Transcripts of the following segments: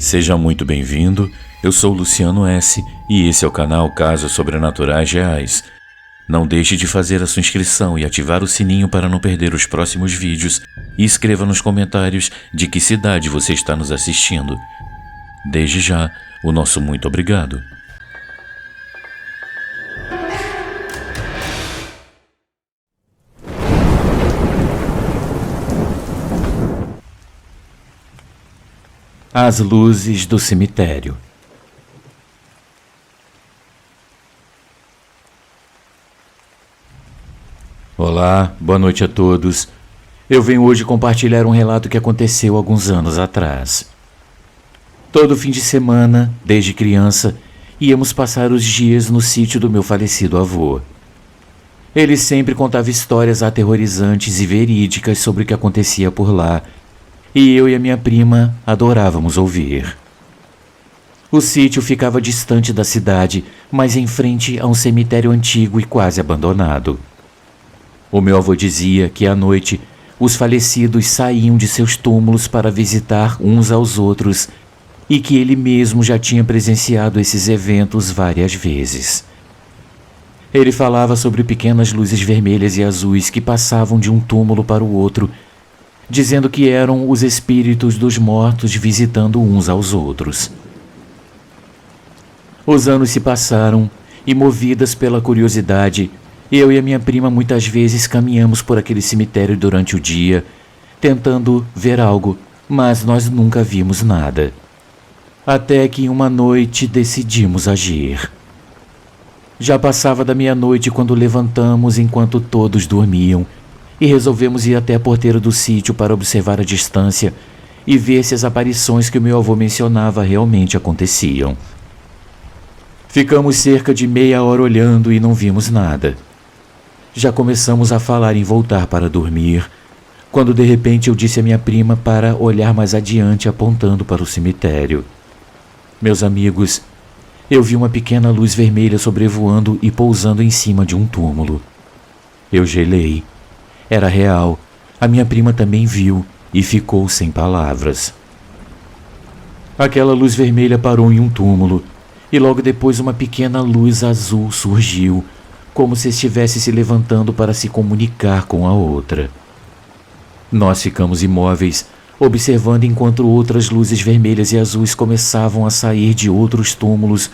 Seja muito bem-vindo, eu sou Luciano S. e esse é o canal Casos Sobrenaturais Reais. Não deixe de fazer a sua inscrição e ativar o sininho para não perder os próximos vídeos e escreva nos comentários de que cidade você está nos assistindo. Desde já, o nosso muito obrigado. As luzes do cemitério. Olá, boa noite a todos. Eu venho hoje compartilhar um relato que aconteceu alguns anos atrás. Todo fim de semana, desde criança, íamos passar os dias no sítio do meu falecido avô. Ele sempre contava histórias aterrorizantes e verídicas sobre o que acontecia por lá, e eu e a minha prima adorávamos ouvir. O sítio ficava distante da cidade, mas em frente a um cemitério antigo e quase abandonado. O meu avô dizia que à noite os falecidos saíam de seus túmulos para visitar uns aos outros e que ele mesmo já tinha presenciado esses eventos várias vezes. Ele falava sobre pequenas luzes vermelhas e azuis que passavam de um túmulo para o outro, dizendo que eram os espíritos dos mortos visitando uns aos outros. Os anos se passaram e, movidas pela curiosidade, eu e a minha prima muitas vezes caminhamos por aquele cemitério durante o dia, tentando ver algo, mas nós nunca vimos nada. Até que uma noite decidimos agir. Já passava da meia-noite quando levantamos enquanto todos dormiam e resolvemos ir até a porteira do sítio para observar a distância e ver se as aparições que o meu avô mencionava realmente aconteciam. Ficamos cerca de meia hora olhando e não vimos nada. Já começamos a falar em voltar para dormir, quando de repente eu disse à minha prima para olhar mais adiante apontando para o cemitério. Meus amigos, eu vi uma pequena luz vermelha sobrevoando e pousando em cima de um túmulo. Eu gelei. Era real. A minha prima também viu e ficou sem palavras. Aquela luz vermelha parou em um túmulo e logo depois uma pequena luz azul surgiu, como se estivesse se levantando para se comunicar com a outra. Nós ficamos imóveis, observando enquanto outras luzes vermelhas e azuis começavam a sair de outros túmulos,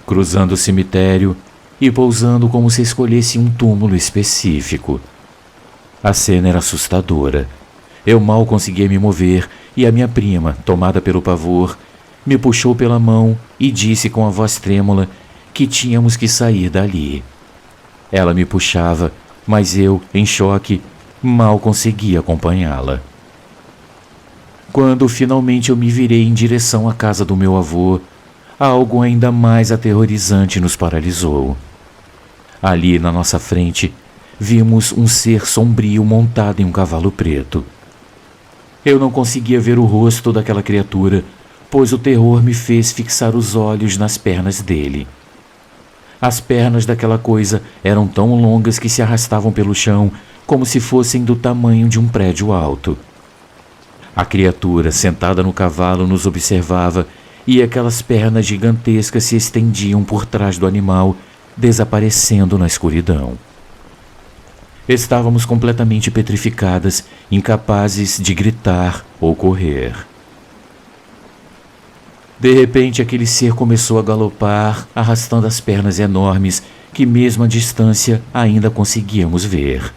cruzando o cemitério e pousando como se escolhesse um túmulo específico. A cena era assustadora. Eu mal conseguia me mover e a minha prima, tomada pelo pavor, me puxou pela mão e disse com a voz trêmula que tínhamos que sair dali. Ela me puxava, mas eu, em choque, mal conseguia acompanhá-la. Quando finalmente eu me virei em direção à casa do meu avô, algo ainda mais aterrorizante nos paralisou. Ali na nossa frente, vimos um ser sombrio montado em um cavalo preto. Eu não conseguia ver o rosto daquela criatura, pois o terror me fez fixar os olhos nas pernas dele. As pernas daquela coisa eram tão longas que se arrastavam pelo chão, como se fossem do tamanho de um prédio alto. A criatura, sentada no cavalo, nos observava e aquelas pernas gigantescas se estendiam por trás do animal, desaparecendo na escuridão. Estávamos completamente petrificadas, incapazes de gritar ou correr. De repente, aquele ser começou a galopar, arrastando as pernas enormes que, mesmo à distância, ainda conseguíamos ver.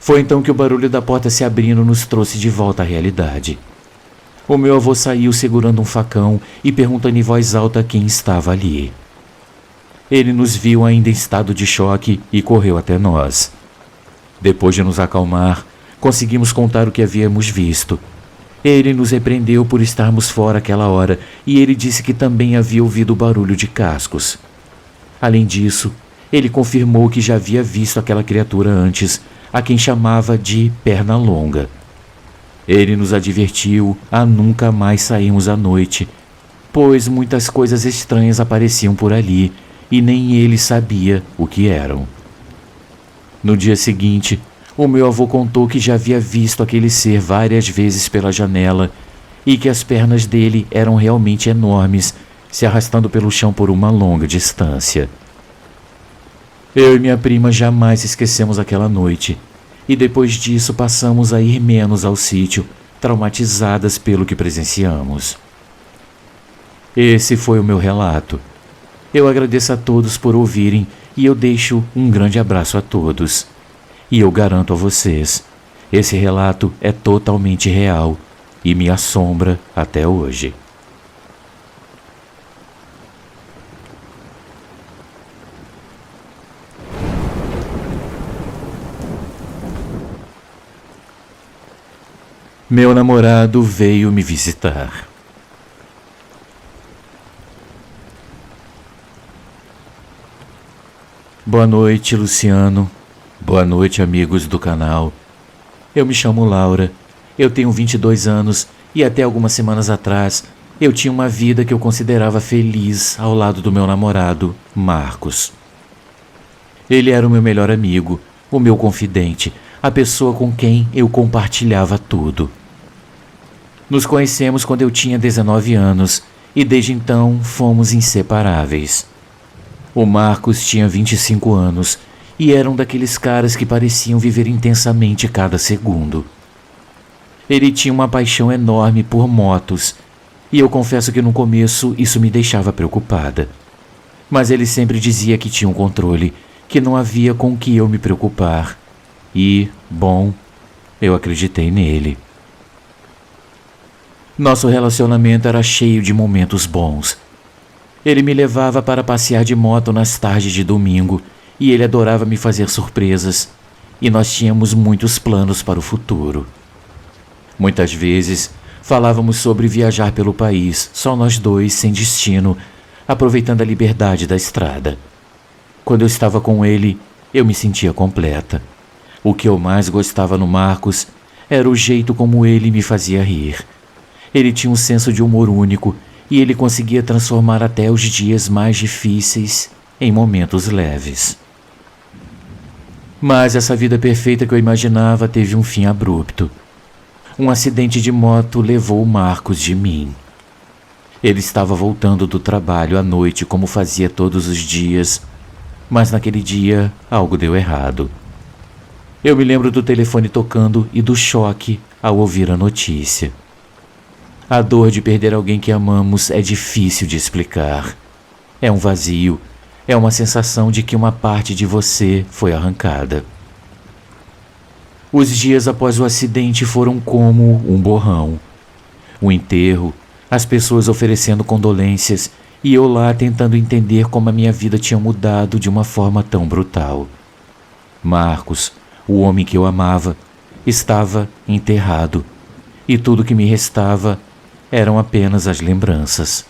Foi então que o barulho da porta se abrindo nos trouxe de volta à realidade. O meu avô saiu segurando um facão e perguntando em voz alta quem estava ali. Ele nos viu ainda em estado de choque e correu até nós. Depois de nos acalmar, conseguimos contar o que havíamos visto. Ele nos repreendeu por estarmos fora aquela hora e ele disse que também havia ouvido o barulho de cascos. Além disso, ele confirmou que já havia visto aquela criatura antes, a quem chamava de Perna Longa. Ele nos advertiu a nunca mais sairmos à noite, pois muitas coisas estranhas apareciam por ali e nem ele sabia o que eram. No dia seguinte, o meu avô contou que já havia visto aquele ser várias vezes pela janela e que as pernas dele eram realmente enormes, se arrastando pelo chão por uma longa distância. Eu e minha prima jamais esquecemos aquela noite, e depois disso passamos a ir menos ao sítio, traumatizadas pelo que presenciamos. Esse foi o meu relato. Eu agradeço a todos por ouvirem e eu deixo um grande abraço a todos. E eu garanto a vocês, esse relato é totalmente real e me assombra até hoje. Meu namorado veio me visitar. Boa noite, Luciano. Boa noite, amigos do canal. Eu me chamo Laura. Eu tenho 22 anos e até algumas semanas atrás eu tinha uma vida que eu considerava feliz ao lado do meu namorado, Marcos. Ele era o meu melhor amigo, o meu confidente, a pessoa com quem eu compartilhava tudo. Nos conhecemos quando eu tinha 19 anos e desde então fomos inseparáveis. O Marcos tinha 25 anos e era um daqueles caras que pareciam viver intensamente cada segundo. Ele tinha uma paixão enorme por motos e eu confesso que no começo isso me deixava preocupada. Mas ele sempre dizia que tinha um controle, que não havia com que eu me preocupar. E, bom, eu acreditei nele. Nosso relacionamento era cheio de momentos bons. Ele me levava para passear de moto nas tardes de domingo e ele adorava me fazer surpresas, e nós tínhamos muitos planos para o futuro. Muitas vezes falávamos sobre viajar pelo país, só nós dois, sem destino, aproveitando a liberdade da estrada. Quando eu estava com ele, eu me sentia completa. O que eu mais gostava no Marcos era o jeito como ele me fazia rir. Ele tinha um senso de humor único e ele conseguia transformar até os dias mais difíceis em momentos leves. Mas essa vida perfeita que eu imaginava teve um fim abrupto. Um acidente de moto levou o Marcos de mim. Ele estava voltando do trabalho à noite como fazia todos os dias, mas naquele dia algo deu errado. Eu me lembro do telefone tocando e do choque ao ouvir a notícia. A dor de perder alguém que amamos é difícil de explicar. É um vazio, é uma sensação de que uma parte de você foi arrancada. Os dias após o acidente foram como um borrão. O enterro, as pessoas oferecendo condolências e eu lá tentando entender como a minha vida tinha mudado de uma forma tão brutal. Marcos, o homem que eu amava, estava enterrado e tudo que me restava eram apenas as lembranças.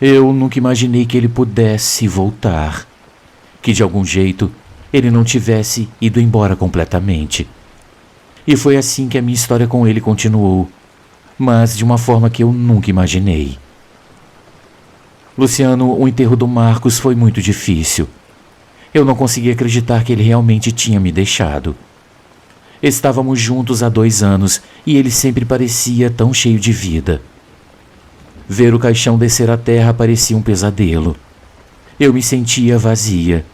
Eu nunca imaginei que ele pudesse voltar, que de algum jeito ele não tivesse ido embora completamente. E foi assim que a minha história com ele continuou, mas de uma forma que eu nunca imaginei. Luciano, o enterro do Marcos foi muito difícil. Eu não conseguia acreditar que ele realmente tinha me deixado. Estávamos juntos há 2 anos e ele sempre parecia tão cheio de vida. Ver o caixão descer à terra parecia um pesadelo. Eu me sentia vazia.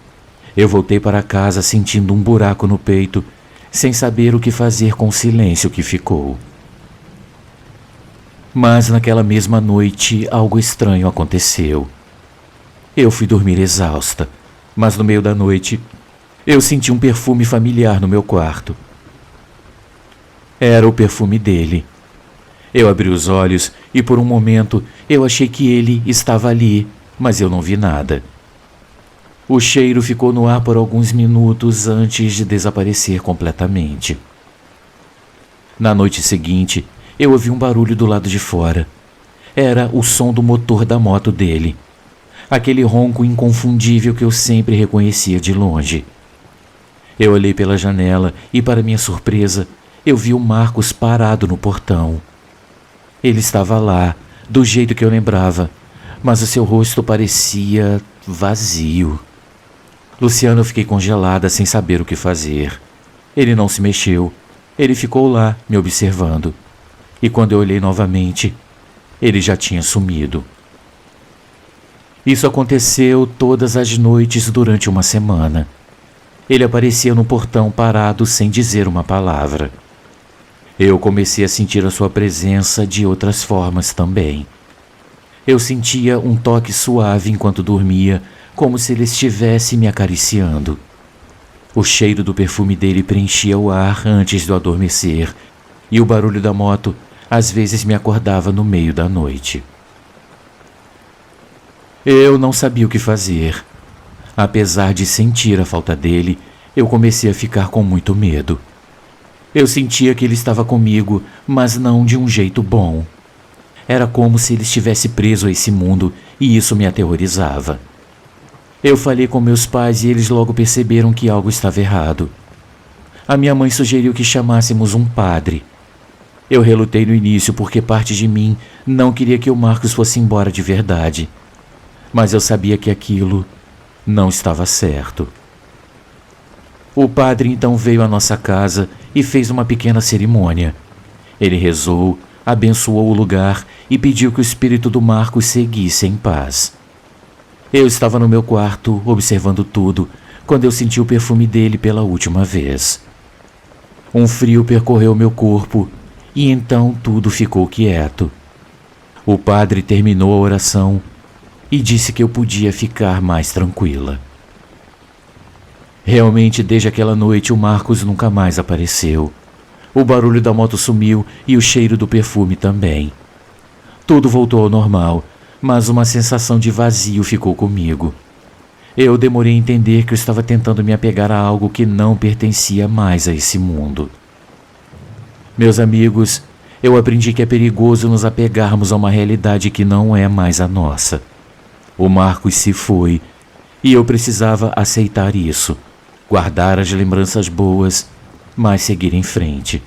Eu voltei para casa sentindo um buraco no peito, sem saber o que fazer com o silêncio que ficou. Mas naquela mesma noite algo estranho aconteceu. Eu fui dormir exausta, mas no meio da noite eu senti um perfume familiar no meu quarto. Era o perfume dele. Eu abri os olhos e por um momento eu achei que ele estava ali, mas eu não vi nada. O cheiro ficou no ar por alguns minutos antes de desaparecer completamente. Na noite seguinte, eu ouvi um barulho do lado de fora. Era o som do motor da moto dele. Aquele ronco inconfundível que eu sempre reconhecia de longe. Eu olhei pela janela e, para minha surpresa, eu vi o Marcos parado no portão. Ele estava lá, do jeito que eu lembrava, mas o seu rosto parecia vazio. Luciano, eu fiquei congelada sem saber o que fazer. Ele não se mexeu. Ele ficou lá, me observando. e quando eu olhei novamente, ele já tinha sumido. Isso aconteceu todas as noites durante uma semana. Ele aparecia no portão parado sem dizer uma palavra. Eu comecei a sentir a sua presença de outras formas também. Eu sentia um toque suave enquanto dormia, como se ele estivesse me acariciando. O cheiro do perfume dele preenchia o ar antes do adormecer, e o barulho da moto às vezes me acordava no meio da noite. Eu não sabia o que fazer. Apesar de sentir a falta dele, eu comecei a ficar com muito medo. Eu sentia que ele estava comigo, mas não de um jeito bom. Era como se ele estivesse preso a esse mundo e isso me aterrorizava. Eu falei com meus pais e eles logo perceberam que algo estava errado. A minha mãe sugeriu que chamássemos um padre. Eu relutei no início porque parte de mim não queria que o Marcos fosse embora de verdade. Mas eu sabia que aquilo não estava certo. O padre então veio à nossa casa e fez uma pequena cerimônia. Ele rezou, abençoou o lugar e pediu que o espírito do Marcos seguisse em paz. Eu estava no meu quarto, observando tudo, quando eu senti o perfume dele pela última vez. Um frio percorreu meu corpo e então tudo ficou quieto. O padre terminou a oração e disse que eu podia ficar mais tranquila. Realmente, desde aquela noite, o Marcos nunca mais apareceu. O barulho da moto sumiu e o cheiro do perfume também. Tudo voltou ao normal, mas uma sensação de vazio ficou comigo. Eu demorei a entender que eu estava tentando me apegar a algo que não pertencia mais a esse mundo. Meus amigos, eu aprendi que é perigoso nos apegarmos a uma realidade que não é mais a nossa. O Marcos se foi e eu precisava aceitar isso, guardar as lembranças boas, mas seguir em frente.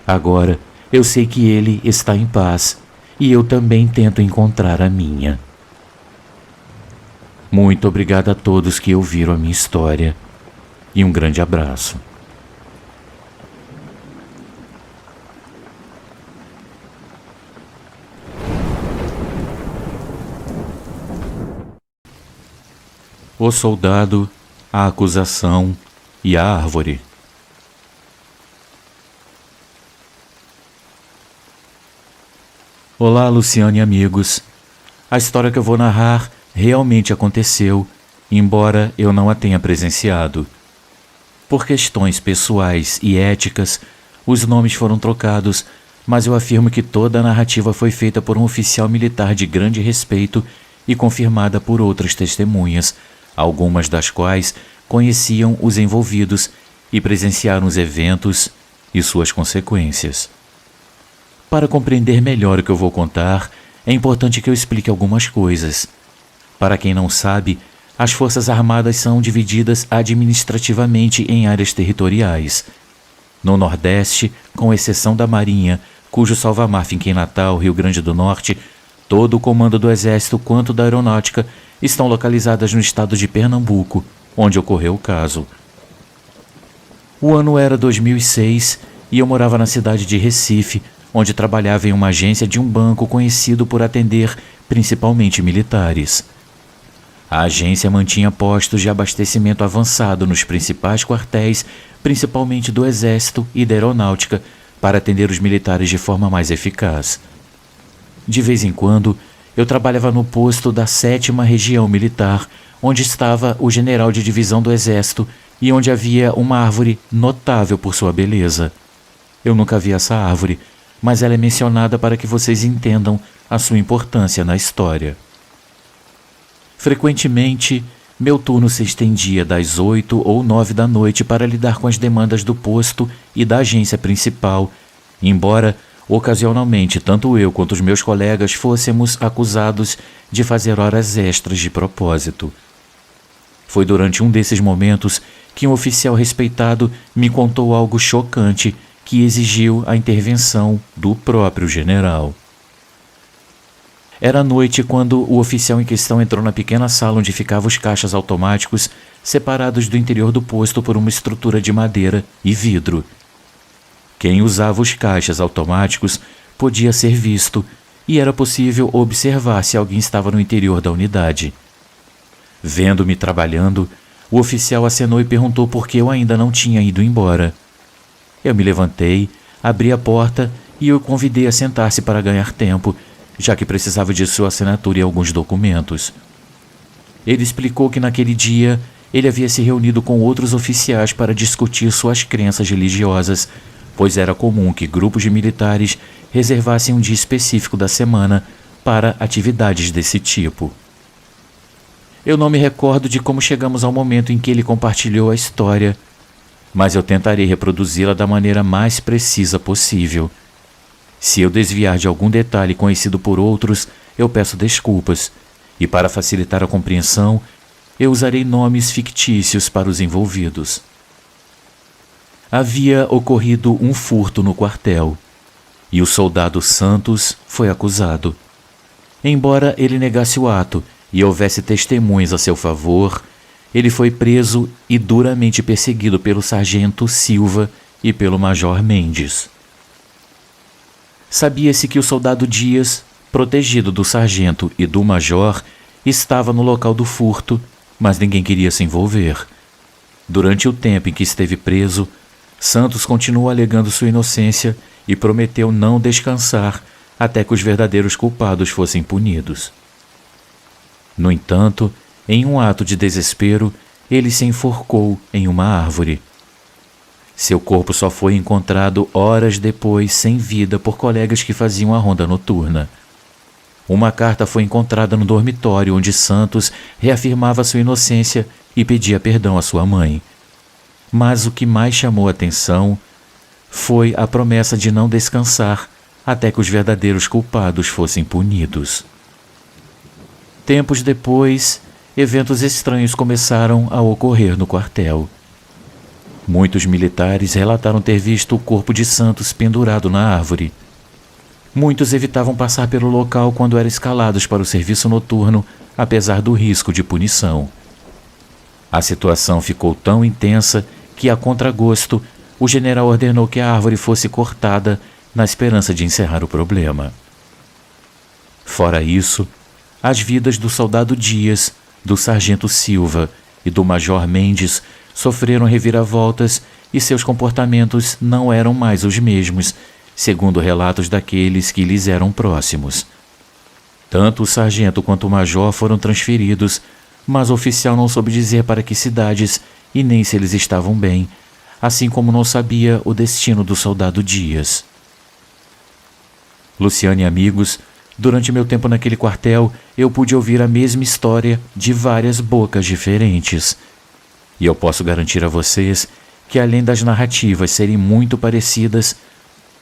Agora eu sei que ele está em paz e eu também tento encontrar a minha. Muito obrigado a todos que ouviram a minha história e um grande abraço. O soldado, a acusação e a árvore. Olá, Luciane e amigos. A história que eu vou narrar realmente aconteceu, embora eu não a tenha presenciado. Por questões pessoais e éticas, os nomes foram trocados, mas eu afirmo que toda a narrativa foi feita por um oficial militar de grande respeito e confirmada por outras testemunhas, algumas das quais conheciam os envolvidos e presenciaram os eventos e suas consequências. Para compreender melhor o que eu vou contar, é importante que eu explique algumas coisas. Para quem não sabe, as Forças Armadas são divididas administrativamente em áreas territoriais. No Nordeste, com exceção da Marinha, cujo salva-mar fica em Natal, Rio Grande do Norte, todo o comando do Exército quanto da Aeronáutica estão localizadas no estado de Pernambuco, onde ocorreu o caso. O ano era 2006 e eu morava na cidade de Recife, onde trabalhava em uma agência de um banco conhecido por atender principalmente militares. A agência mantinha postos de abastecimento avançado nos principais quartéis, principalmente do Exército e da Aeronáutica, para atender os militares de forma mais eficaz. De vez em quando, eu trabalhava no posto da 7ª Região Militar, onde estava o general de divisão do Exército e onde havia uma árvore notável por sua beleza. Eu nunca vi essa árvore, mas ela é mencionada para que vocês entendam a sua importância na história. Frequentemente, meu turno se estendia das 8 ou 9 da noite para lidar com as demandas do posto e da agência principal, embora ocasionalmente tanto eu quanto os meus colegas fôssemos acusados de fazer horas extras de propósito. Foi durante um desses momentos que um oficial respeitado me contou algo chocante que exigiu a intervenção do próprio general. Era noite quando o oficial em questão entrou na pequena sala onde ficavam os caixas automáticos, separados do interior do posto por uma estrutura de madeira e vidro. Quem usava os caixas automáticos podia ser visto e era possível observar se alguém estava no interior da unidade. Vendo-me trabalhando, o oficial acenou e perguntou por que eu ainda não tinha ido embora. Eu me levantei, abri a porta e o convidei a sentar-se para ganhar tempo, já que precisava de sua assinatura e alguns documentos. Ele explicou que naquele dia ele havia se reunido com outros oficiais para discutir suas crenças religiosas, pois era comum que grupos de militares reservassem um dia específico da semana para atividades desse tipo. Eu não me recordo de como chegamos ao momento em que ele compartilhou a história, mas eu tentarei reproduzi-la da maneira mais precisa possível. Se eu desviar de algum detalhe conhecido por outros, eu peço desculpas, e para facilitar a compreensão, eu usarei nomes fictícios para os envolvidos. Havia ocorrido um furto no quartel, e o soldado Santos foi acusado. Embora ele negasse o ato e houvesse testemunhas a seu favor, ele foi preso e duramente perseguido pelo sargento Silva e pelo major Mendes. Sabia-se que o soldado Dias, protegido do sargento e do major, estava no local do furto, mas ninguém queria se envolver. Durante o tempo em que esteve preso, Santos continuou alegando sua inocência e prometeu não descansar até que os verdadeiros culpados fossem punidos. No entanto, em um ato de desespero, ele se enforcou em uma árvore. Seu corpo só foi encontrado horas depois sem vida por colegas que faziam a ronda noturna. Uma carta foi encontrada no dormitório onde Santos reafirmava sua inocência e pedia perdão à sua mãe. Mas o que mais chamou a atenção foi a promessa de não descansar até que os verdadeiros culpados fossem punidos. Tempos depois, eventos estranhos começaram a ocorrer no quartel. Muitos militares relataram ter visto o corpo de Santos pendurado na árvore. Muitos evitavam passar pelo local quando eram escalados para o serviço noturno, apesar do risco de punição. A situação ficou tão intensa que, a contragosto, o general ordenou que a árvore fosse cortada na esperança de encerrar o problema. Fora isso, as vidas do soldado Dias, do sargento Silva e do major Mendes sofreram reviravoltas e seus comportamentos não eram mais os mesmos, segundo relatos daqueles que lhes eram próximos. Tanto o sargento quanto o major foram transferidos, mas o oficial não soube dizer para que cidades e nem se eles estavam bem, assim como não sabia o destino do soldado Dias. Luciano e amigos, durante meu tempo naquele quartel, eu pude ouvir a mesma história de várias bocas diferentes. E eu posso garantir a vocês que, além das narrativas serem muito parecidas,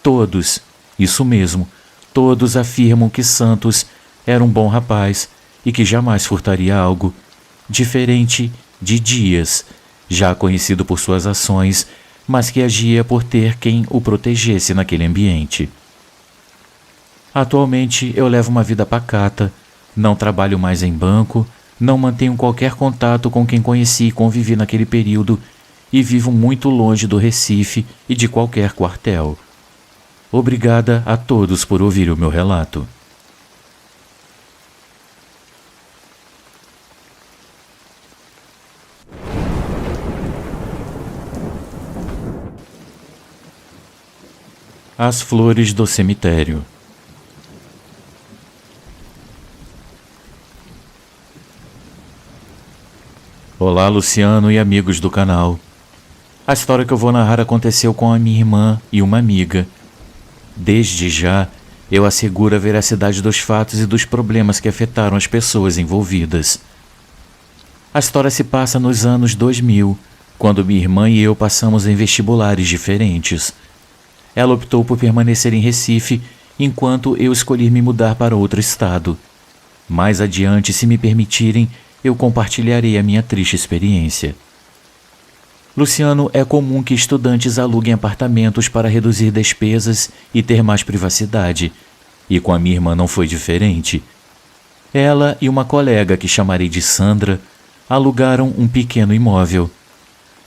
todos, isso mesmo, todos afirmam que Santos era um bom rapaz e que jamais furtaria algo, diferente de Dias, já conhecido por suas ações, mas que agia por ter quem o protegesse naquele ambiente. Atualmente eu levo uma vida pacata, não trabalho mais em banco, não mantenho qualquer contato com quem conheci e convivi naquele período e vivo muito longe do Recife e de qualquer quartel. Obrigada a todos por ouvir o meu relato. As flores do cemitério. Olá, Luciano e amigos do canal. A história que eu vou narrar aconteceu com a minha irmã e uma amiga. Desde já, eu asseguro a veracidade dos fatos e dos problemas que afetaram as pessoas envolvidas. A história se passa nos anos 2000, quando minha irmã e eu passamos em vestibulares diferentes. Ela optou por permanecer em Recife, enquanto eu escolhi me mudar para outro estado. Mais adiante, se me permitirem, eu compartilharei a minha triste experiência. Luciano, é comum que estudantes aluguem apartamentos para reduzir despesas e ter mais privacidade, e com a minha irmã não foi diferente. Ela e uma colega, que chamarei de Sandra, alugaram um pequeno imóvel.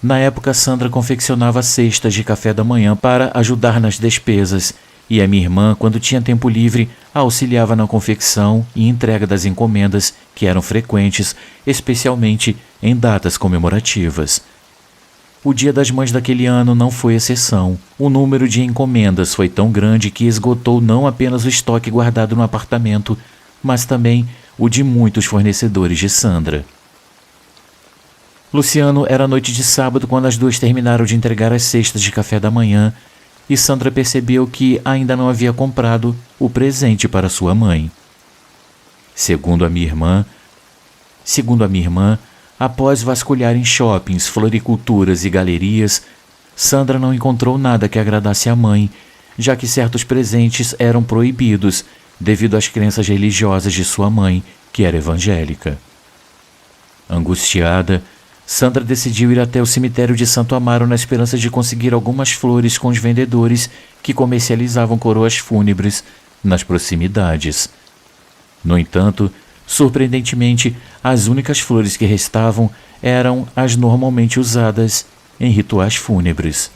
Na época, Sandra confeccionava cestas de café da manhã para ajudar nas despesas, e a minha irmã, quando tinha tempo livre, a auxiliava na confecção e entrega das encomendas, que eram frequentes, especialmente em datas comemorativas. O Dia das Mães daquele ano não foi exceção. O número de encomendas foi tão grande que esgotou não apenas o estoque guardado no apartamento, mas também o de muitos fornecedores de Sandra. Luciano, era noite de sábado quando as duas terminaram de entregar as cestas de café da manhã e Sandra percebeu que ainda não havia comprado o presente para sua mãe. Segundo a minha irmã, após vasculhar em shoppings, floriculturas e galerias, Sandra não encontrou nada que agradasse à mãe, já que certos presentes eram proibidos devido às crenças religiosas de sua mãe, que era evangélica. Angustiada, Sandra decidiu ir até o cemitério de Santo Amaro na esperança de conseguir algumas flores com os vendedores que comercializavam coroas fúnebres nas proximidades. No entanto, surpreendentemente, as únicas flores que restavam eram as normalmente usadas em rituais fúnebres.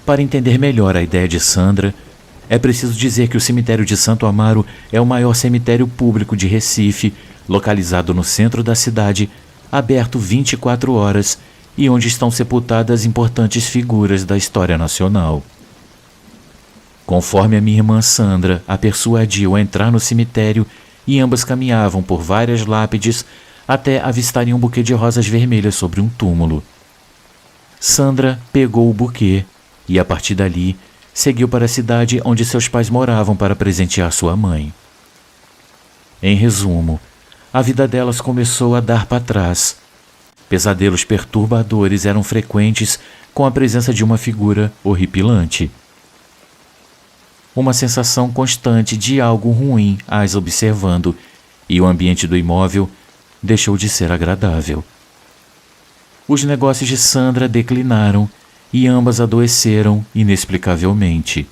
Para entender melhor a ideia de Sandra, é preciso dizer que o cemitério de Santo Amaro é o maior cemitério público de Recife, localizado no centro da cidade, aberto 24 horas e onde estão sepultadas importantes figuras da história nacional. Conforme a minha irmã Sandra a persuadiu a entrar no cemitério, e ambas caminhavam por várias lápides até avistarem um buquê de rosas vermelhas sobre um túmulo. Sandra pegou o buquê e, a partir dali, seguiu para a cidade onde seus pais moravam para presentear sua mãe. Em resumo, a vida delas começou a dar para trás. Pesadelos perturbadores eram frequentes com a presença de uma figura horripilante. Uma sensação constante de algo ruim as observando, e o ambiente do imóvel deixou de ser agradável. Os negócios de Sandra declinaram e ambas adoeceram inexplicavelmente.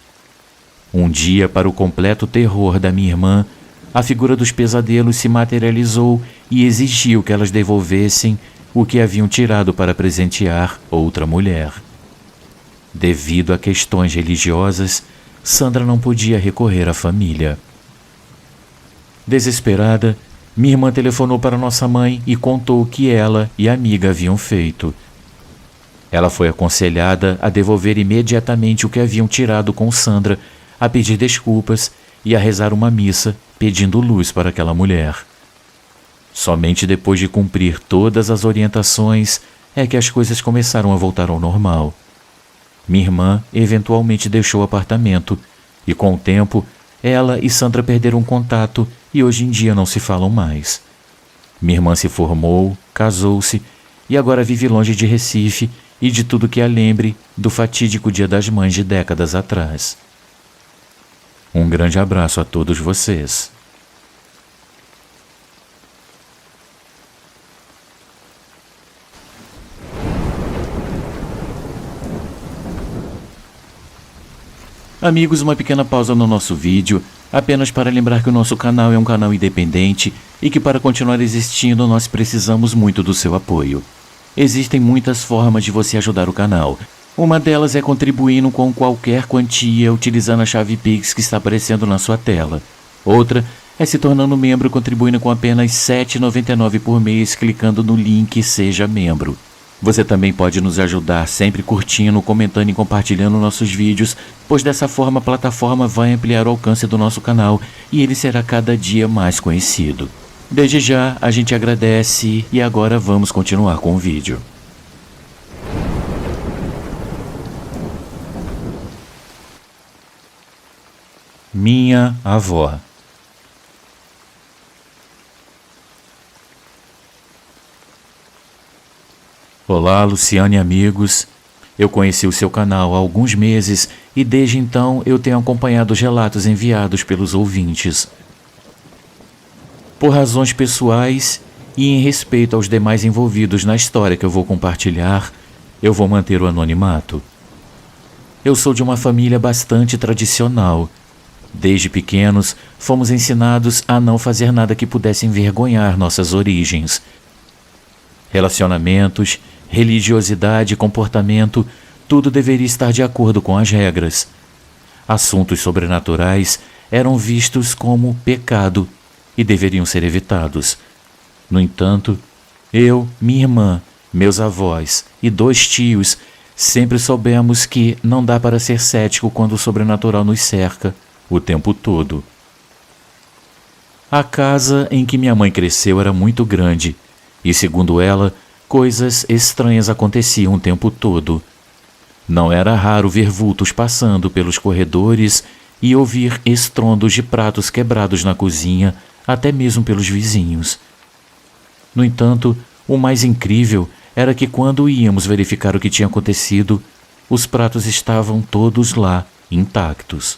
Um dia, para o completo terror da minha irmã, a figura dos pesadelos se materializou e exigiu que elas devolvessem o que haviam tirado para presentear outra mulher. Devido a questões religiosas, Sandra não podia recorrer à família. Desesperada, minha irmã telefonou para nossa mãe e contou o que ela e a amiga haviam feito. Ela foi aconselhada a devolver imediatamente o que haviam tirado com Sandra, a pedir desculpas e a rezar uma missa pedindo luz para aquela mulher. Somente depois de cumprir todas as orientações é que as coisas começaram a voltar ao normal. Minha irmã eventualmente deixou o apartamento e, com o tempo, ela e Sandra perderam contato e hoje em dia não se falam mais. Minha irmã se formou, casou-se e agora vive longe de Recife e de tudo que a lembre do fatídico Dia das Mães de décadas atrás. Um grande abraço a todos vocês. Amigos, uma pequena pausa no nosso vídeo, apenas para lembrar que o nosso canal é um canal independente e que para continuar existindo nós precisamos muito do seu apoio. Existem muitas formas de você ajudar o canal. Uma delas é contribuindo com qualquer quantia utilizando a chave Pix que está aparecendo na sua tela. Outra é se tornando membro contribuindo com apenas R$ 7,99 por mês clicando no link Seja Membro. Você também pode nos ajudar sempre curtindo, comentando e compartilhando nossos vídeos, pois dessa forma a plataforma vai ampliar o alcance do nosso canal e ele será cada dia mais conhecido. Desde já, a gente agradece e agora vamos continuar com o vídeo. Minha avó. Olá, Luciane e amigos. Eu conheci o seu canal há alguns meses e desde então eu tenho acompanhado os relatos enviados pelos ouvintes. Por razões pessoais e em respeito aos demais envolvidos na história que eu vou compartilhar, eu vou manter o anonimato. Eu sou de uma família bastante tradicional. Desde pequenos, fomos ensinados a não fazer nada que pudesse envergonhar nossas origens. Relacionamentos, religiosidade e comportamento, tudo deveria estar de acordo com as regras. Assuntos sobrenaturais eram vistos como pecado e deveriam ser evitados. No entanto, eu, minha irmã, meus avós e 2 tios sempre soubemos que não dá para ser cético quando o sobrenatural nos cerca o tempo todo. A casa em que minha mãe cresceu era muito grande e, segundo ela, coisas estranhas aconteciam o tempo todo. Não era raro ver vultos passando pelos corredores e ouvir estrondos de pratos quebrados na cozinha, até mesmo pelos vizinhos. No entanto, o mais incrível era que quando íamos verificar o que tinha acontecido, os pratos estavam todos lá, intactos.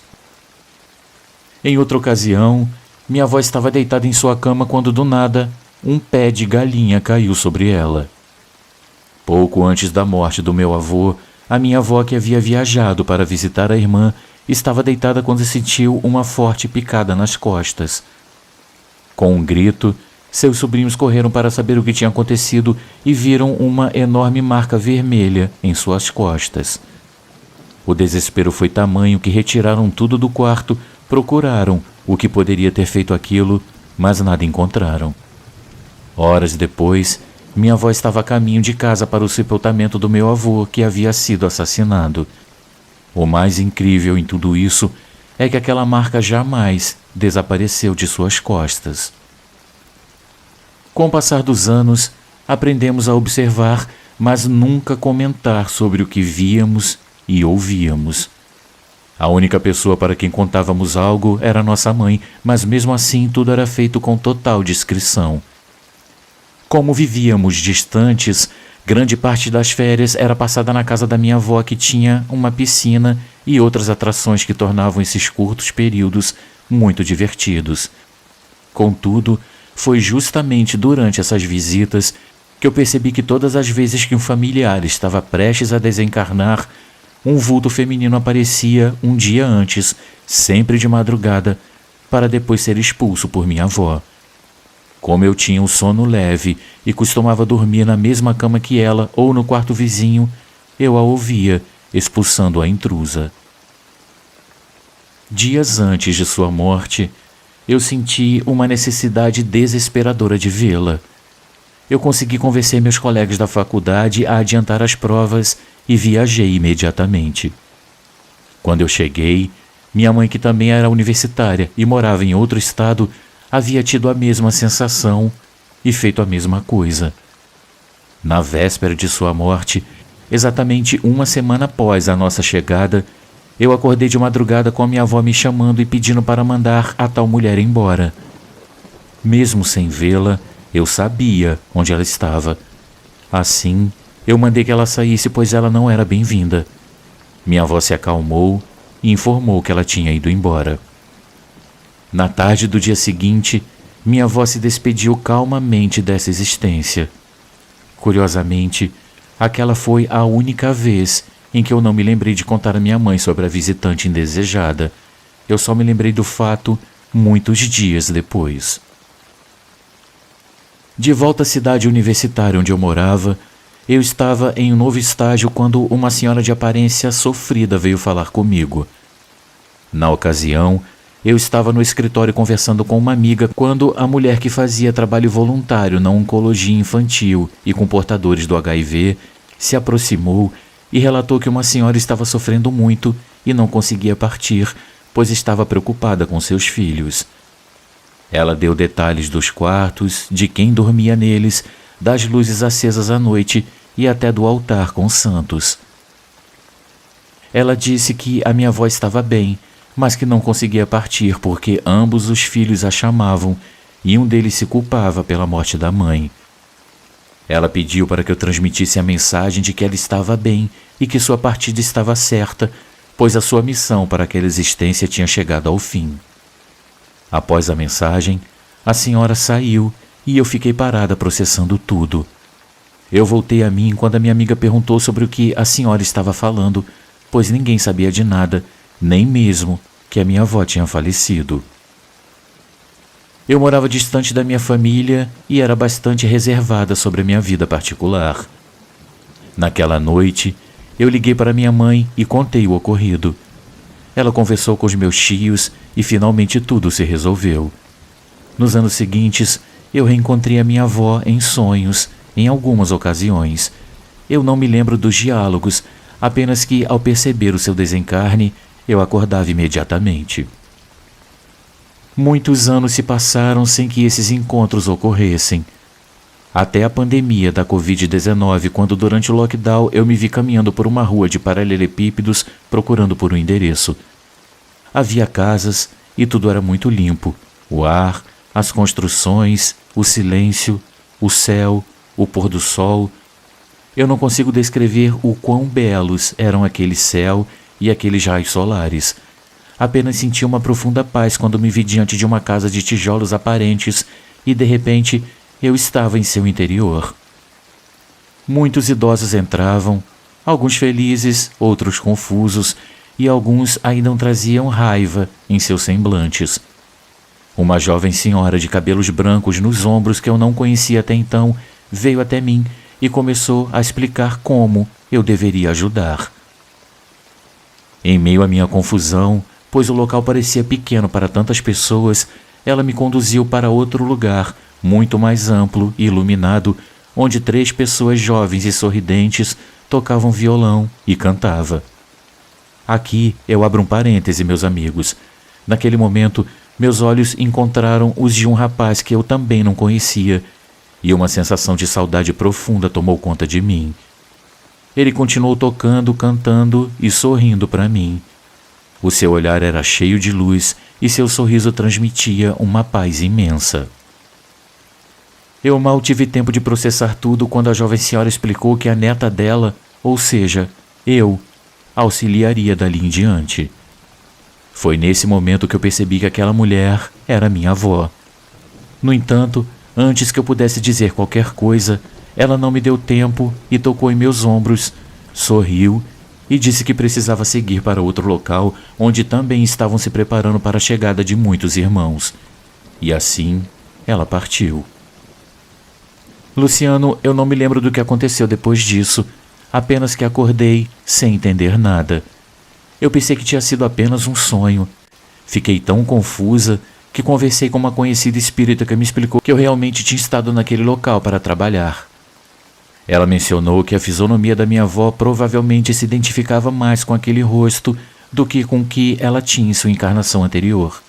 Em outra ocasião, minha avó estava deitada em sua cama quando, do nada, um pé de galinha caiu sobre ela. Pouco antes da morte do meu avô, a minha avó, que havia viajado para visitar a irmã, estava deitada quando sentiu uma forte picada nas costas. Com um grito, seus sobrinhos correram para saber o que tinha acontecido e viram uma enorme marca vermelha em suas costas. O desespero foi tamanho que retiraram tudo do quarto, procuraram o que poderia ter feito aquilo, mas nada encontraram. Horas depois, minha avó estava a caminho de casa para o sepultamento do meu avô, que havia sido assassinado. O mais incrível em tudo isso é que aquela marca jamais desapareceu de suas costas. Com o passar dos anos, aprendemos a observar, mas nunca comentar sobre o que víamos e ouvíamos. A única pessoa para quem contávamos algo era nossa mãe, mas mesmo assim tudo era feito com total discrição. Como vivíamos distantes, grande parte das férias era passada na casa da minha avó, que tinha uma piscina e outras atrações que tornavam esses curtos períodos muito divertidos. Contudo, foi justamente durante essas visitas que eu percebi que todas as vezes que um familiar estava prestes a desencarnar, um vulto feminino aparecia um dia antes, sempre de madrugada, para depois ser expulso por minha avó. Como eu tinha um sono leve e costumava dormir na mesma cama que ela ou no quarto vizinho, eu a ouvia expulsando a intrusa. Dias antes de sua morte, eu senti uma necessidade desesperadora de vê-la. Eu consegui convencer meus colegas da faculdade a adiantar as provas e viajei imediatamente. Quando eu cheguei, minha mãe, que também era universitária e morava em outro estado, havia tido a mesma sensação e feito a mesma coisa. Na véspera de sua morte, exatamente uma semana após a nossa chegada, eu acordei de madrugada com a minha avó me chamando e pedindo para mandar a tal mulher embora. Mesmo sem vê-la, eu sabia onde ela estava. Assim, eu mandei que ela saísse, pois ela não era bem-vinda. Minha avó se acalmou e informou que ela tinha ido embora. Na tarde do dia seguinte, minha avó se despediu calmamente dessa existência. Curiosamente, aquela foi a única vez em que eu não me lembrei de contar à minha mãe sobre a visitante indesejada. Eu só me lembrei do fato muitos dias depois. De volta à cidade universitária onde eu morava, eu estava em um novo estágio quando uma senhora de aparência sofrida veio falar comigo. Na ocasião, eu estava no escritório conversando com uma amiga quando a mulher que fazia trabalho voluntário na oncologia infantil e com portadores do HIV se aproximou e relatou que uma senhora estava sofrendo muito e não conseguia partir, pois estava preocupada com seus filhos. Ela deu detalhes dos quartos, de quem dormia neles, das luzes acesas à noite e até do altar com santos. Ela disse que a minha avó estava bem, mas que não conseguia partir porque ambos os filhos a chamavam e um deles se culpava pela morte da mãe. Ela pediu para que eu transmitisse a mensagem de que ela estava bem e que sua partida estava certa, pois a sua missão para aquela existência tinha chegado ao fim. Após a mensagem, a senhora saiu e eu fiquei parada processando tudo. Eu voltei a mim quando a minha amiga perguntou sobre o que a senhora estava falando, pois ninguém sabia de nada, nem mesmo que a minha avó tinha falecido. Eu morava distante da minha família e era bastante reservada sobre a minha vida particular. Naquela noite, eu liguei para minha mãe e contei o ocorrido. Ela conversou com os meus tios e finalmente tudo se resolveu. Nos anos seguintes, eu reencontrei a minha avó em sonhos, em algumas ocasiões. Eu não me lembro dos diálogos, apenas que, ao perceber o seu desencarne, eu acordava imediatamente. Muitos anos se passaram sem que esses encontros ocorressem. Até a pandemia da Covid-19, quando durante o lockdown eu me vi caminhando por uma rua de paralelepípedos procurando por um endereço. Havia casas e tudo era muito limpo. O ar, as construções, o silêncio, o céu, o pôr do sol. Eu não consigo descrever o quão belos eram aquele céu e aqueles raios solares. Apenas senti uma profunda paz quando me vi diante de uma casa de tijolos aparentes e, de repente, eu estava em seu interior. Muitos idosos entravam, alguns felizes, outros confusos, e alguns ainda traziam raiva em seus semblantes. Uma jovem senhora de cabelos brancos nos ombros que eu não conhecia até então veio até mim e começou a explicar como eu deveria ajudar. Em meio à minha confusão, pois o local parecia pequeno para tantas pessoas, ela me conduziu para outro lugar, muito mais amplo e iluminado, onde 3 pessoas jovens e sorridentes tocavam violão e cantavam. Aqui eu abro um parêntese, meus amigos. Naquele momento, meus olhos encontraram os de um rapaz que eu também não conhecia, e uma sensação de saudade profunda tomou conta de mim. Ele continuou tocando, cantando e sorrindo para mim. O seu olhar era cheio de luz e seu sorriso transmitia uma paz imensa. Eu mal tive tempo de processar tudo quando a jovem senhora explicou que a neta dela, ou seja, eu, auxiliaria dali em diante. Foi nesse momento que eu percebi que aquela mulher era minha avó. No entanto, antes que eu pudesse dizer qualquer coisa, ela não me deu tempo e tocou em meus ombros, sorriu e disse que precisava seguir para outro local onde também estavam se preparando para a chegada de muitos irmãos. E assim, ela partiu. Luciano, eu não me lembro do que aconteceu depois disso, apenas que acordei sem entender nada. Eu pensei que tinha sido apenas um sonho. Fiquei tão confusa que conversei com uma conhecida espírita que me explicou que eu realmente tinha estado naquele local para trabalhar. Ela mencionou que a fisionomia da minha avó provavelmente se identificava mais com aquele rosto do que com o que ela tinha em sua encarnação anterior.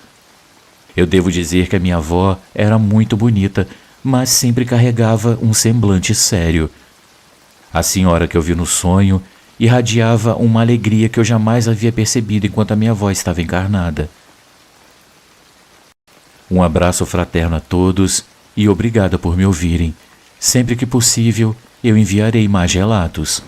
Eu devo dizer que a minha avó era muito bonita, mas sempre carregava um semblante sério. A senhora que eu vi no sonho irradiava uma alegria que eu jamais havia percebido enquanto a minha avó estava encarnada. Um abraço fraterno a todos e obrigada por me ouvirem. Sempre que possível, eu enviarei mais relatos.